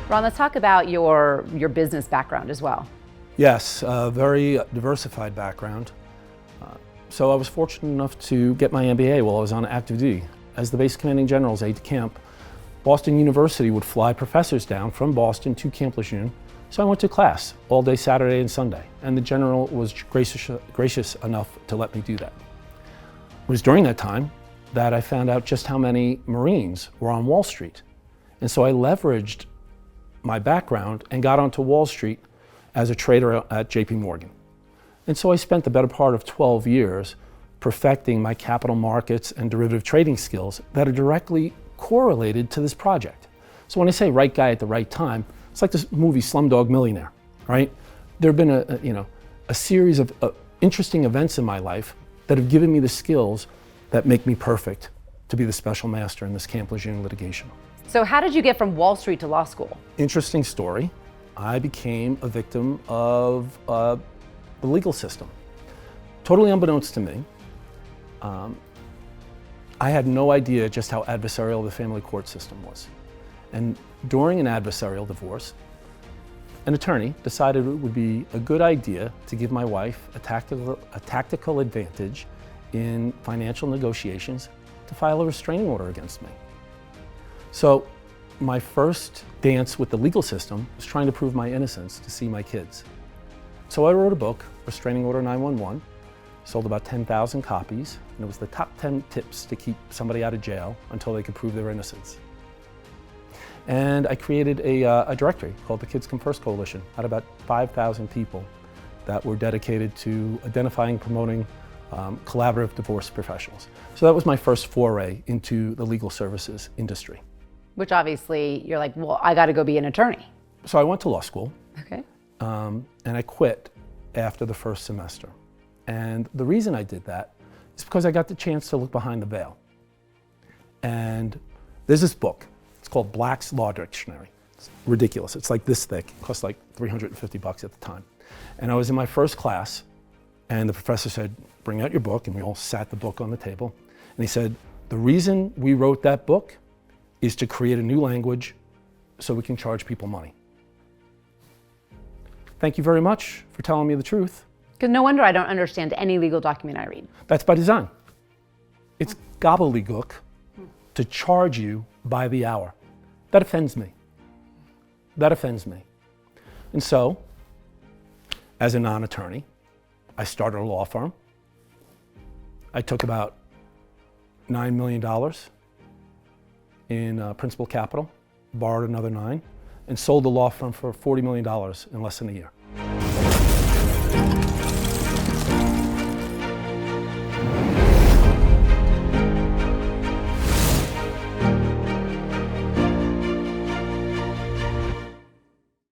Ron, let's talk about your business background as well. Yes, a very diversified background. So I was fortunate enough to get my MBA while I was on active duty. As the base commanding general's aide de camp, Boston University would fly professors down from Boston to Camp Lejeune. So I went to class all day Saturday and Sunday, and the general was gracious enough to let me do that. It was during that time that I found out just how many Marines were on Wall Street. And so I leveraged my background and got onto Wall Street as a trader at JP Morgan. And so I spent the better part of 12 years perfecting my capital markets and derivative trading skills that are directly correlated to this project. So when I say right guy at the right time, it's like this movie Slumdog Millionaire, right? There have been a series of interesting events in my life that have given me the skills that make me perfect to be the special master in this Camp Lejeune litigation. So how did you get from Wall Street to law school? Interesting story. I became a victim of the legal system. Totally unbeknownst to me, I had no idea just how adversarial the family court system was. And during an adversarial divorce, an attorney decided it would be a good idea to give my wife a tactical advantage in financial negotiations to file a restraining order against me. So my first dance with the legal system was trying to prove my innocence to see my kids. So I wrote a book, Restraining Order 911, sold about 10,000 copies, and it was the top 10 tips to keep somebody out of jail until they could prove their innocence. And I created a directory called the Kids Come First Coalition, had about 5,000 people that were dedicated to identifying and promoting collaborative divorce professionals. So that was my first foray into the legal services industry. Which obviously you're like, well, I got to go be an attorney. So I went to law school. Okay. And I quit after the first semester. And the reason I did that is because I got the chance to look behind the veil. And there's this book. It's called Black's Law Dictionary. It's ridiculous. It's like this thick. It cost like $350 at the time. And I was in my first class, and the professor said, bring out your book, and we all sat the book on the table. And he said, the reason we wrote that book is to create a new language so we can charge people money. Thank you very much for telling me the truth. Because no wonder I don't understand any legal document I read. That's by design. It's gobbledygook to charge you by the hour. That offends me. That offends me. And so, as a non-attorney, I started a law firm. I took about $9 million in principal capital, borrowed another $9 million, and sold the law firm for $40 million in less than a year.